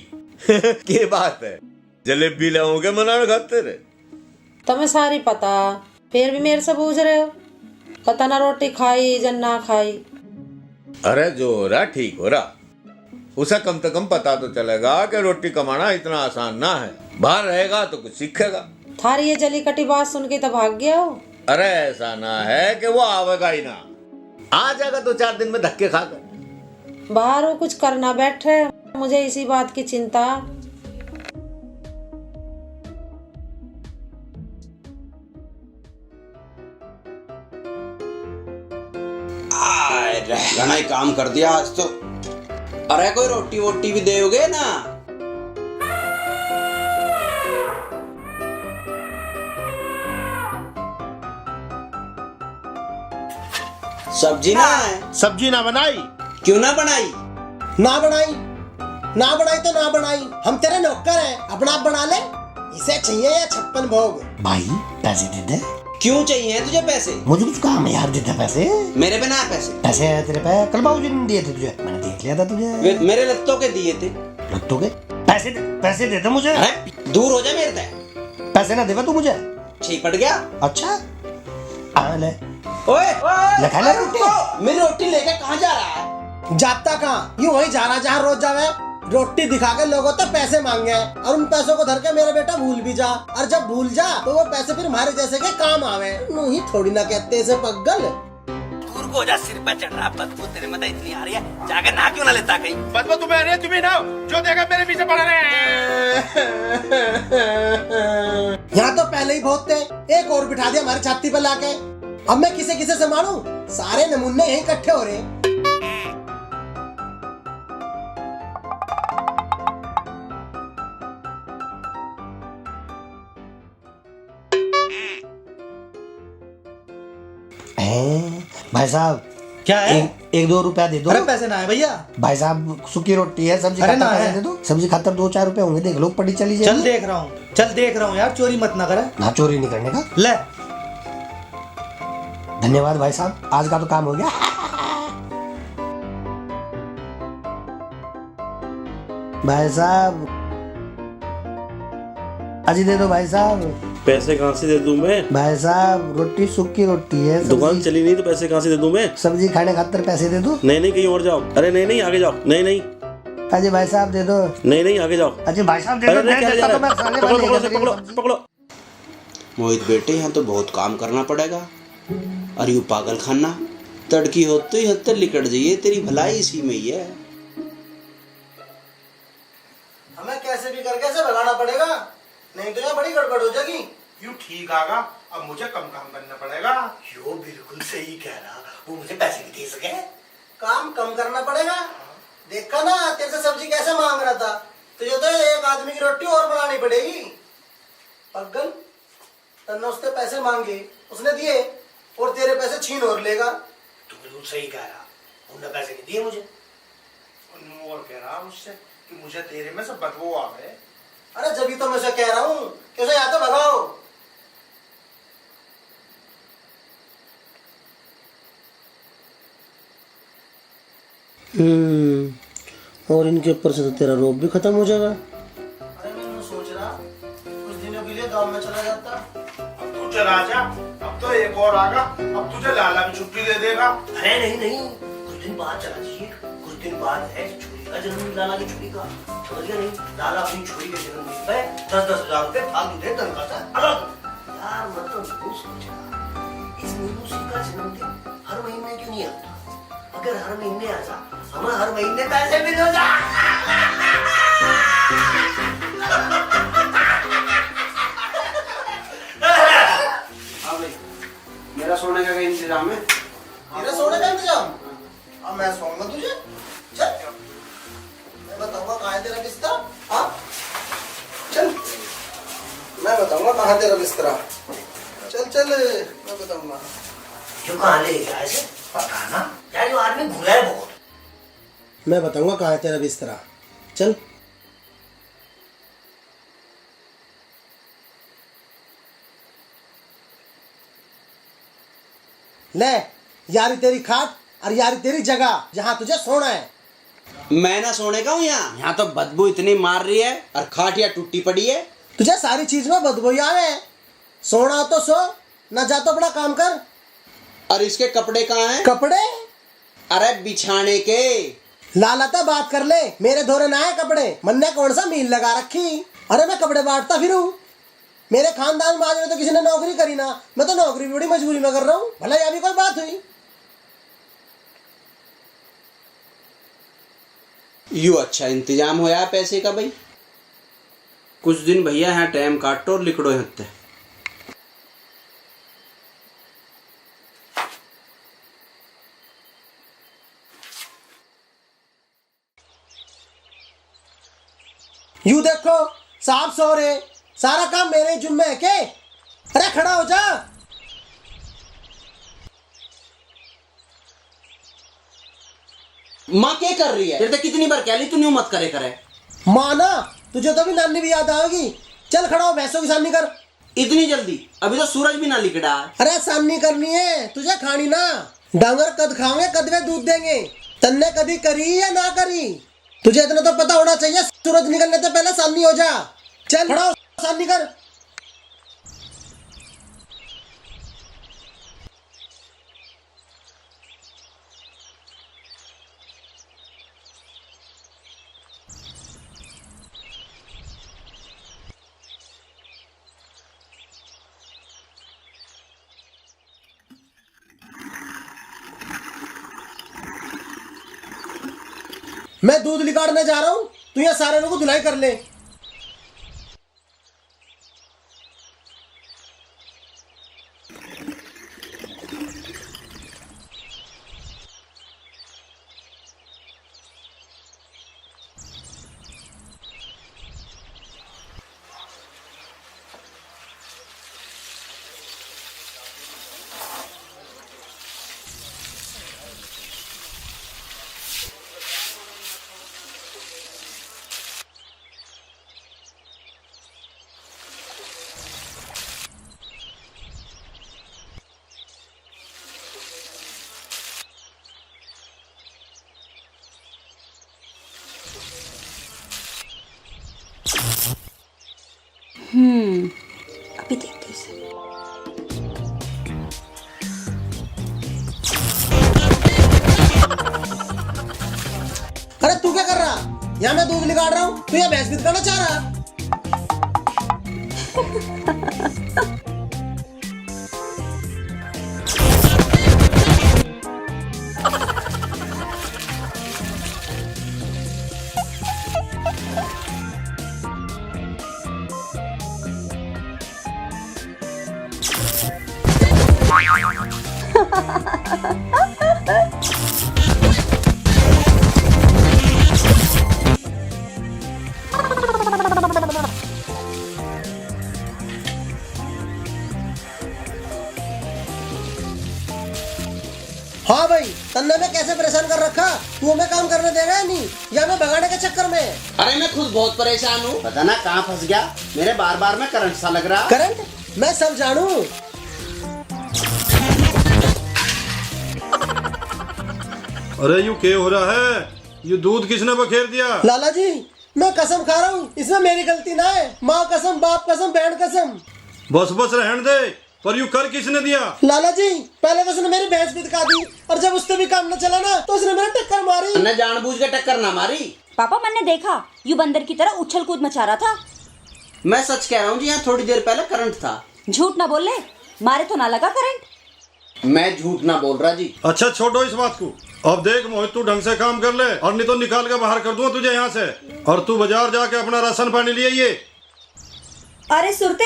क्या बात है, जलेबी लाओगे मनाने खातिर? तुम्हें सारी पता, फिर भी मेरे से पूछ रहे हो। पता ना रोटी खाई जन ना खाई। अरे जो हो रहा ठीक हो रहा, उसे कम से कम पता तो चलेगा कि रोटी कमाना इतना आसान ना है। बाहर रहेगा तो कुछ सीखेगा। थारी ये जली कटी बात सुन के तो भाग गया हो। अरे ऐसा ना है कि वो आवेगा ही ना, आ जाएगा 2-4 दिन में धक्के खाकर। बाहर वो कुछ करना बैठे, मुझे इसी बात की चिंता। घना ही काम कर दिया आज तो। अरे कोई रोटी वोटी भी दोगे ना? सब्जी ना है? सब्जी ना बनाई? क्यों ना बनाई? ना बनाई तो ना बनाई, हम तेरे नौकर हैं, अपना आप बना ले। इसे चाहिए या 56 भोग? भाई पैसे दे दे। क्यों चाहिए तुझे पैसे? मुझे कुछ काम है यार, देता पैसे। मेरे पे ना है पैसे। पैसे है तेरे पे? कल बाबूजी ने दिए थे तुझे, मैंने देख लिया था तुझे। मेरे लत्तों के दिए थे। लत्तों के? पैसे दे दे मुझे। अरे दूर हो जा मेरे से। पैसे ना देगा तू मुझे? छी पड़ गया। अच्छा ले। ओए लगा ले रोटी। मेरी रोटी लेके कहाँ जा रहा है? जाता कहाँ, यूं वही जा रहा जहाँ रोज जावे। रोटी दिखा के लोगों तो पैसे मांगे और उन पैसों को धर के मेरा बेटा भूल भी जा, और जब भूल जा तो वो पैसे फिर हमारे जैसे के काम आवे। नू ही थोड़ी ना कहते इसे पगल। दूर को जा, सिर पे चढ़ रहा बदबू तेरे में तो इतनी आ रही है, जाके नहा क्यों ना लेता कहीं? बदबू तुम्हें आ रही है, तुम्हें ना जो देगा मेरे पीछे पड़ा रहे। यहाँ तो पहले ही बहुत थे, एक और बिठा दिया हमारी छाती पे लाके। अब मैं किसे किसे से मानूं? सारे नमूने यहीं इकट्ठे हो रहे। भाई साहब क्या है? एक 2 रुपया दे दो। अरे पैसे ना है भैया। भाई साहब सूखी रोटी है, सब्जी खाता पैसे दे दो। सब्जी खातर 2-4 रुपए होंगे, देख लो पड़ी चली जाए। चल देख रहा हूँ यार, चोरी मत ना करे। ना चोरी नहीं करने का। ले धन्यवाद भाई साहब, आज का तो काम हो गया। भाई साहब अजी दे दो भाई साहब। पैसे कहाँ से दे दूं मैं? भाई साहब रोटी सूखी रोटी है, दुकान चली नहीं तो पैसे कहाँ से दे दूं मैं? सब्जी खाने खातर पैसे दे दो। नहीं कहीं और जाओ। अरे नहीं आगे जाओ। नहीं अजय भाई साहब दे दो। नहीं आगे जाओ। अजय भाई साहब दे दो। पकड़ो। मोहित बेटे यहाँ तो बहुत काम करना पड़ेगा। अरे यू पागल खाना, तड़की होते ही हत्तर लिकट जाइए, तेरी भलाई इसी में ही है। हमें कैसे भी करके ऐसे भगाना पड़ेगा, नहीं तो यहाँ बड़ी गड़बड़ हो जाएगी। यू ठीक आगा, अब मुझे कम काम करना पड़ेगा। यो बिल्कुल सही कह रहा, वो मुझे पैसे भी दे सके। काम कम करना पड़ेगा। देखा ना तेरे से सब्जी कैसे मांग रहा था, तुझे तो एक आदमी की रोटी और बनानी पड़ेगी। पगल तन्ने उससे पैसे मांगे, उसने दिए और तेरे पैसे छीन और लेगा। तू बिल्कुल सही कह रहा, उन्होंने पैसे नहीं दिए मुझे। और कह रहा उससे कि मुझे तेरे में से बदबू आ गए। अरे जब तो मैं उसे कह रहा हूँ कि उसे या तो भगाओ। और इनके ऊपर से तो तेरा रोब भी खत्म हो जाएगा। अरे मैं सोच रहा कुछ दिनों के लिए गांव में चला जाता। अब तू चला जा, अब तो एक और आगा, अब तुझे लाला भी छुट्टी दे देगा। अरे नहीं कुछ दिन बाद चला जाइए, कुछ दिन बाद है छोरी का जन्मदिन, लाला की छोरी का, समझ गया नहीं? लाला अपनी छोरी के जन्मदिन पे 10-10 हजार रुपए फालतू दे तनख्वाह से अलग। यार मैं तो सोच रहा इस नीलूसी का जन्मदिन हर महीने क्यों नहीं आता? अगर हर महीने आ जा, हमें हर महीने पैसे भी दो जा। मेरा सोने का इंतजाम है। तेरा सोने का इंतजाम? अब मैं सोऊंगा तुझे। चल मैं बताऊंगा कहाँ है तेरा बिस्तर। हाँ चल मैं बताऊंगा कहाँ है तेरा बिस्तरा। चल मैं बताऊंगा। क्यों कहाँ ले गया ऐसे? पता ना यार, जो आदमी घुरा है बहुत। मैं बताऊंगा कहाँ है तेरा बिस्तरा। चल ले, यारी तेरी खाट और यारी तेरी जगह जहाँ तुझे सोना है। मैं ना सोने का हूँ यहाँ तो बदबू इतनी मार रही है और खाटिया टूटी पड़ी है। तुझे सारी चीज में बदबू ही आवे। सोना हो तो सो, ना जा तो बड़ा काम कर। और इसके कपड़े कहाँ हैं? कपड़े? अरे बिछाने के। लालता बात कर ले, मेरे धोरे ना है कपड़े। मन ने कौन सा मील लगा रखी? अरे मैं कपड़े बांटता फिरूं। मेरे खानदान में आज में तो किसी ने नौकरी करी ना, मैं तो नौकरी बड़ी मजबूरी में कर रहा हूँ। भला यह भी कोई बात हुई? यू अच्छा इंतजाम होया पैसे का भाई। कुछ दिन भैया यहाँ टाइम काटो और लिखड़ो हत्ते। यू देखो साहब सो रहे, सारा काम मेरे जुम्मे है के? अरे खड़ा हो जा। माँ क्या कर रही है? तेरे तो कितनी बार कह ली तू न्यू मत करे करे। माँ ना, तुझे तो भी नानी भी याद आएगी। चल खड़ा हो, भैंसों की सामने कर। इतनी जल्दी? अभी तो सूरज भी ना लिकड़ा। अरे आसान नहीं करनी है, तुझे खानी ना। डांगर कद खाओगे कद वे दूध देंगे। तन्ने कभी करी या ना करी, तुझे इतना तो पता होना चाहिए। सूरज निकलने से पहले सामनी हो जा। चल खड़ा हो, सामनी कर। मैं दूध निकालने जा रहा हूँ, तू यहाँ सारे लोगों को धुलाई कर ले। अभी देखते इसे। अरे तू क्या कर रहा? यहाँ मैं दूध निकाल रहा हूँ, तू यहाँ भैंस भी करना चाह रहा? हाँ भाई, तन्ने में कैसे परेशान कर रखा? तू हमें काम करने देगा या नहीं, या मैं भगाने के चक्कर में? अरे मैं खुद बहुत परेशान हूँ, पता ना कहाँ फंस गया। मेरे बार बार में करंट सा लग रहा। करंट? मैं सब जानू। अरे यू क्या हो रहा है? ये दूध किसने बखेर दिया? लाला जी, मैं कसम खा रहा हूँ, इसमें मेरी गलती ना है। माँ कसम, बाप कसम, बहन कसम। बस बस रहने दे, पर यू कर किसने दिया? लाला जी, पहले तो उसने मेरी भैंस भी दिखा दी, और जब उससे भी काम न चला ना, तो उसने मेरे टक्कर मारी। मैंने जानबूझ के टक्कर ना मारी। पापा, मैंने देखा यू बंदर की तरह उछल कूद मचा रहा था। मैं सच कह रहा हूँ जी, यहाँ थोड़ी देर पहले करंट था। झूठ ना बोल ले, मारे तो ना लगा करंट। मैं झूठ ना बोल रहा जी। अच्छा छोड़ो इस बात को। अब देख मोहित, तू ढंग से काम कर ले, और नहीं तो निकाल के बाहर कर दूंगा तुझे यहाँ से। और तू बाजार जाके अपना राशन पानी ले आइए। अरे सुरते,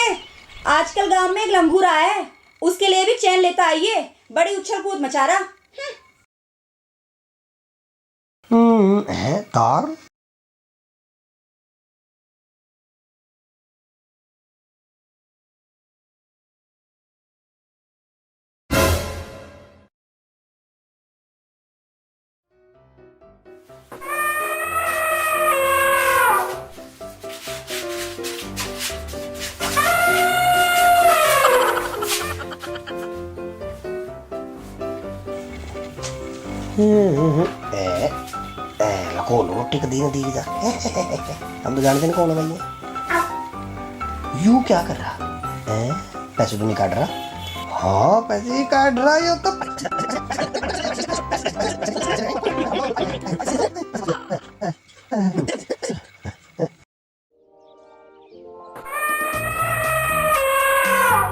आजकल गांव में एक लंगूर आया है, उसके लिए भी चैन लेता आइए। बड़ी उछल कूद मचा रहा है। तार कौन रोटी का दिन दी जा। हम तो जानते नहीं कौन है भाई ये। यू क्या कर रहा है? पैसे तो नहीं काट रहा? हाँ पैसे ही काट रहा है तो।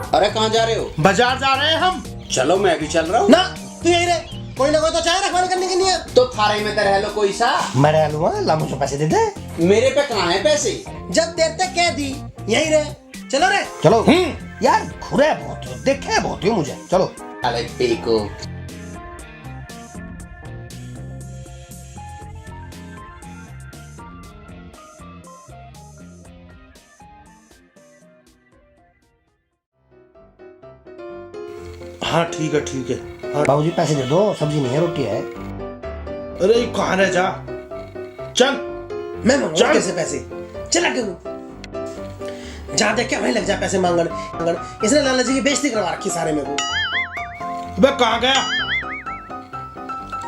अरे कहाँ जा रहे हो? बाजार जा रहे हैं हम। चलो मैं भी चल रहा हूँ। ना तू यही रहे, कोई ना कोई तो चाहे रखवाली करने के लिए। तो थारे में तो रह लो कोई सा। मैं रह लूँगा, ला मुझे पैसे दे दे। मेरे पे कहाँ है पैसे? जब देर तक कह दी, यही रहे। चलो रे चलो। यार घुरे बहुत हो, देखे बहुत हो मुझे। चलो। अरे बेको। हाँ ठीक है ठीक है। हाँ बाबूजी पैसे दे दो, सब्जी नहीं है रोटी है। अरे कहाँ रह जा, चल। मैं मंगवा कैसे पैसे? चला क्यों? जहाँ देख के वहीं लग जा पैसे मांगन। इसने लाला जी की बेइज्जती करवा रखी सारे में को। अबे कहाँ गया?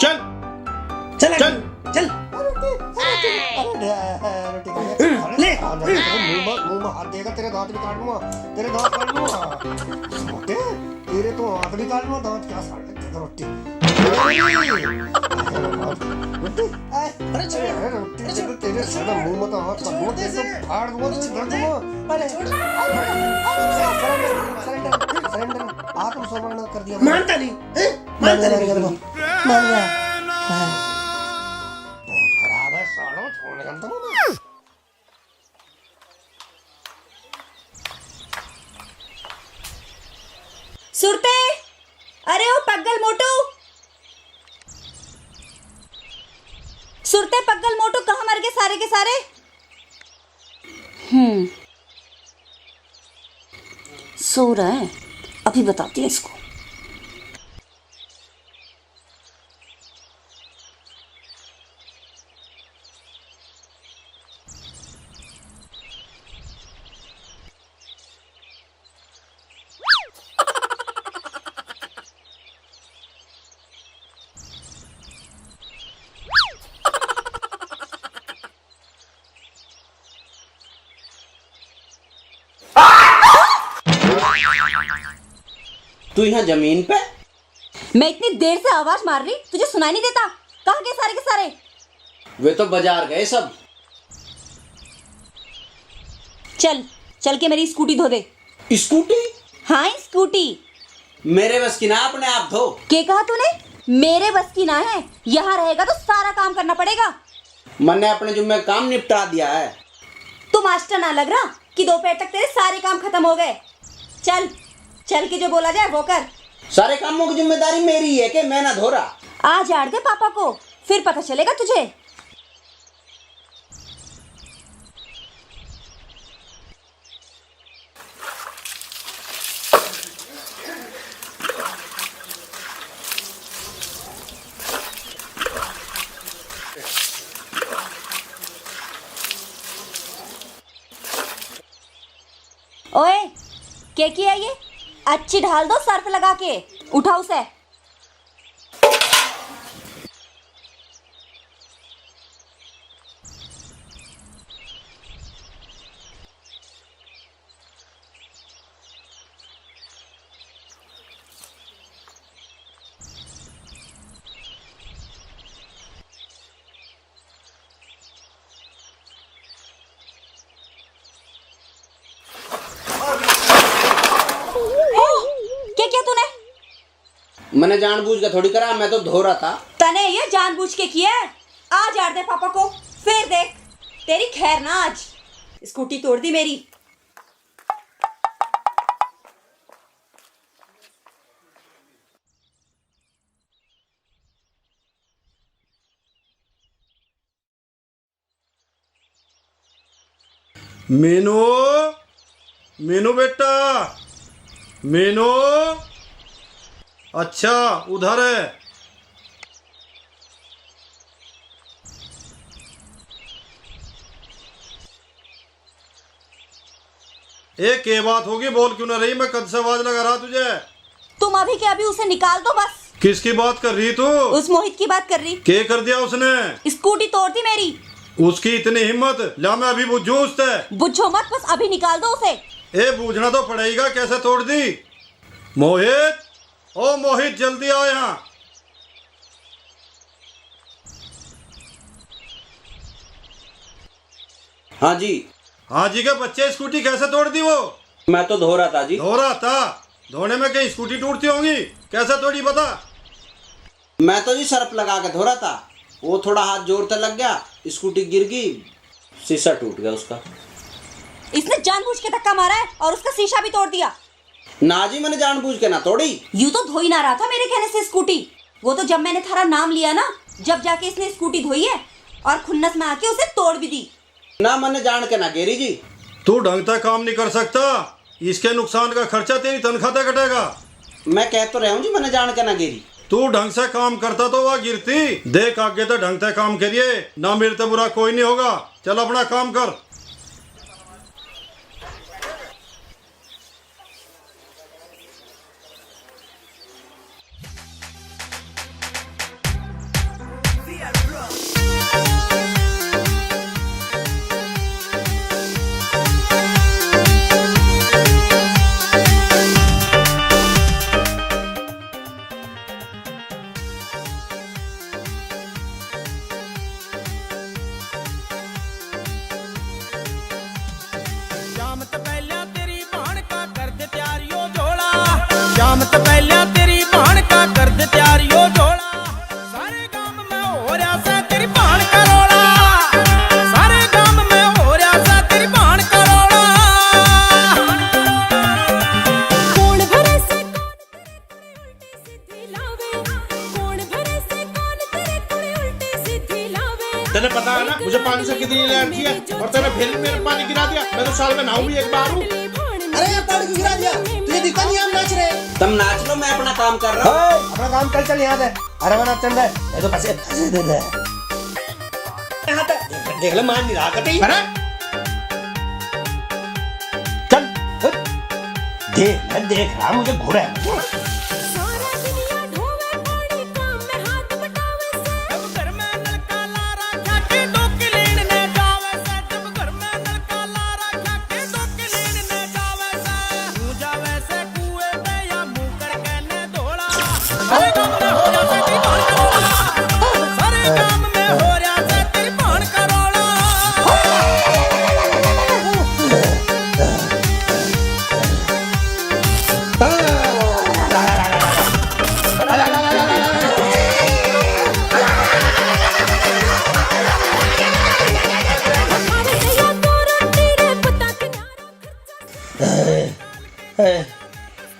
चल चल चल चल ले मुंह में हाथ देगा, तेरे दांत भी काट दूंगा, तेरे दांत काट दूंगा। मोटे तेरे तो हाथ भी काट दूंगा, दांत क्या साड़ देते रोटी। तेरे साला मुंह में तो हाथ काट दूंगा, तेरे तो फाड़ दूंगा, तो छितर दूंगा। सरेंडर आत्मसमर्पण कर दिया। मानता नहीं, मानता नहीं मान रहा। बहुत खराब है सालों, छोड़ने का तो ना। सुरते, अरे ओ पग्गल मोटू, सुरते पग्गल मोटू कहाँ मर गए सारे के सारे? सो रहा है, अभी बताती हूँ इसको। तू यहाँ जमीन पे? मैं इतनी देर से आवाज मार रही, तुझे सुनाई नहीं देता? कहाँ गए सारे के सारे? वे तो बाजार गए सब। चल चल के मेरी स्कूटी धो दे। स्कूटी? हाँ स्कूटी। मेरे बस की ना, अपने आप धो। क्या कहा तूने? मेरे बस की ना है, यहाँ रहेगा तो सारा काम करना पड़ेगा। मैंने अपने जुम्मे काम निपटा दिया है। तू मास्टर ना लग रहा कि दोपहर तक तेरे सारे काम खत्म हो गए। चल चल के जो बोला जाए वो कर। सारे कामों की जिम्मेदारी मेरी है कि मैं ना धो रहा। आ झाड़ दे पापा को, फिर पता चलेगा तुझे। ओए क्या किया ये? अच्छी ढाल दो सर्फ लगा के। उठा उसे। मैंने जानबूझ के थोड़ी करा, मैं तो धो रहा था। तने ये जानबूझ के किया है? आज झाड़ दे पापा को, फिर देख तेरी खैर ना। आज स्कूटी तोड़ दी मेरी। मीनू, मीनू बेटा, मीनू। अच्छा उधर है। एक ये बात होगी, बोल क्यों ना रही? मैं कद से आवाज लगा रहा तुझे। तुम अभी के अभी उसे निकाल दो बस। किसकी बात कर रही तू? उस मोहित की बात कर रही। क्या कर दिया उसने? स्कूटी तोड़ दी मेरी। उसकी इतनी हिम्मत? ला मैं अभी बुझू उससे। बुझो मत, बस अभी निकाल दो उसे। ए बूझना तो पड़ेगा, कैसे तोड़ दी? मोहित, ओ मोहित जल्दी आओ यहाँ। हाँ जी। हाँ जी के बच्चे, स्कूटी कैसे तोड़ दी वो? मैं तो धो रहा था जी। धो रहा था? धोने में कहीं स्कूटी टूटती होंगी, कैसे तोड़ी बता? मैं तो जी सर्फ लगा के धो रहा था, वो थोड़ा हाथ जोर से लग गया, स्कूटी गिर गई, शीशा टूट गया उसका। इसने जानबूझ के धक्का मारा है और उसका शीशा भी तोड़ दिया। ना जी, मैंने जानबूझ के ना तोड़ी। यूं तो धो ही ना रहा था मेरे कहने से स्कूटी। वो तो जब मैंने थारा नाम लिया ना, जब जाके इसने स्कूटी धोई है और खुन्नस में आके उसे तोड़ भी दी। ना मैंने जान के ना गेरी जी। तू ढंग से काम नहीं कर सकता, इसके नुकसान का खर्चा तेरी तनख्वाह से कटेगा। मैं कह तो रहा हूँ जी, मैंने जान के ना गिरी। तू ढंग से काम करता तो वह गिरती। देख आगे तो ढंग से काम करिए, ना मेरे तो बुरा कोई नहीं होगा। चल अपना काम कर। शाम तो पहले तेरी बहन का कर दे तैयारियों झोला, शाम तो पहले तेरी बहन का कर दे तैयारियों झोला। सारे गांव में हो रहा सा तेरी बहन का रोला, सारे गांव में हो रहा सा तेरी बहन का रोला। कौन भरे से कौन भरे से कौन तेरे कुड़ी उल्टी सीधी लावे। तेने पता है ना मुझे पानी से कितनी एलर्जी है, और तेने फिर भी मेरे पानी गिरा दिया। मैं तो साल में नहाऊं भी एक बार हूँ। अरे यार पानी क्यों गिरा दिया? तुझे दिखा नहीं हम नाच रहे? तुम नाच लो, मैं अपना काम कर रहा हूँ। अपना काम कर, चल यहाँ से। अरे वरना चल रहा है, मैं तो पैसे दे दे। यहाँ तक देख ले, मान नहीं रहा कभी। अरे चल देख रहा मुझे घोड़ा है।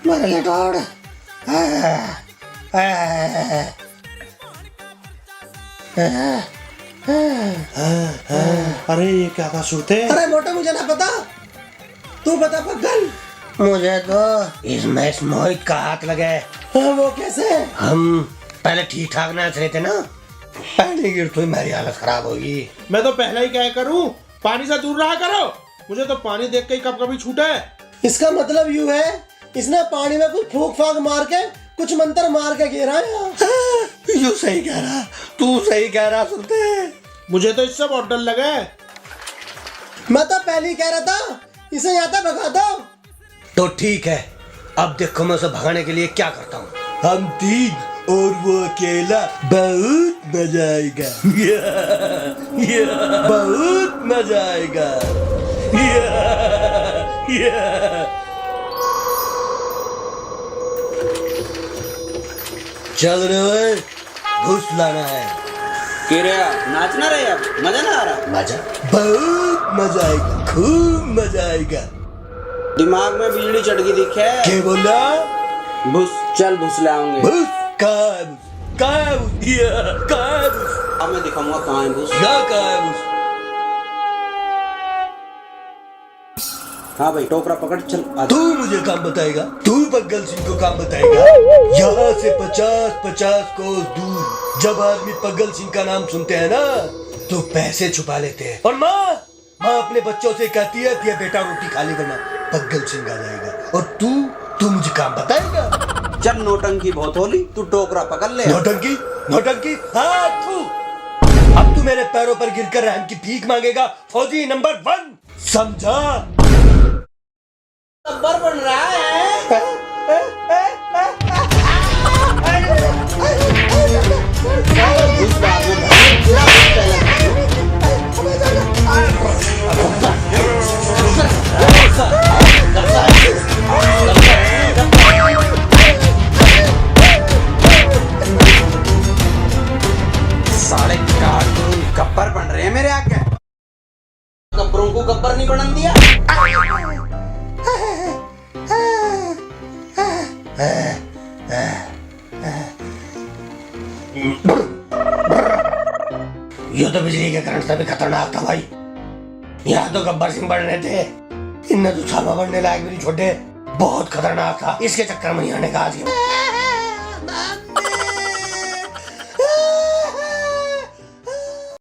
मारे लटोड़। अरे ये क्या था सुरते? अरे मोटा मुझे ना पता, तू बता पगल। मुझे तो इसमें मोहित का हाथ लगा है। वो कैसे? हम पहले ठीक ठाक नाच रहे थे ना, पहले गिर तो मेरी हालत खराब होगी। मैं तो पहले ही क्या करूं, पानी से दूर रहा करो। मुझे तो पानी देख के ही कब कभी छूटा है। इसका मतलब यूं है, इसने पानी में कुछ फूंक फाक मार के, कुछ मंत्र मार के गिरा है। यूं सही कह रहा, तू सही कह रहा सुनते। मुझे तो इससे बहुत डर लगा है। मैं तो पहले ही कह रहा था इसे यहाँ तक भगा दो। तो ठीक है, अब देखो मैं उसे भगाने के लिए क्या करता हूँ। हम तीन और वो अकेला, बहुत मजा आएगा। बहुत मजा आएगा। चल रहे घुस लाना है। नाचना रहे, अब मजा ना आ रहा? मजा, बहुत मजा आएगा, खूब मजा आएगा। दिमाग में बिजली चढ़ गई दिखे। क्या बोला? भूस, चल भूस लाऊंगे। भूस कहाँ है? अब मैं दिखाऊंगा कहाँ है भूस। कहाँ है भूस? हाँ भाई, टोकरा पकड़, चल। तू मुझे काम बताएगा? तू पगल सिंह को काम बताएगा? यहाँ से 50-50 कोस दूर जब आदमी पगल सिंह का नाम सुनते हैं ना, तो पैसे छुपा लेते हैं। और माँ अपने बच्चों से कहती है कि बेटा रोटी खा ले वरना पगल सिंह आ जाएगा। और तू मुझे काम बताएगा? चल, नोटंकी बहुत होली, तू टोकरा पकड़ ले। नोटंकी? हाँ तू। अब तू मेरे पैरों पर गिरकर रहम की भीख मांगेगा, फौजी नंबर 1, समझा? टब्बर बन रहा है। साले कार्टून गब्बर बन रहे हैं मेरे आगे। गब्बरों को गब्बर नहीं बन दिया। ये तो बिजली के करंट से भी खतरनाक था भाई। यहाँ तो गब्बर सिंह बढ़ रहे थे, इनने तो छापा बढ़ने लायक भी नहीं छोड़े। बहुत खतरनाक था, इसके चक्कर में आने का आज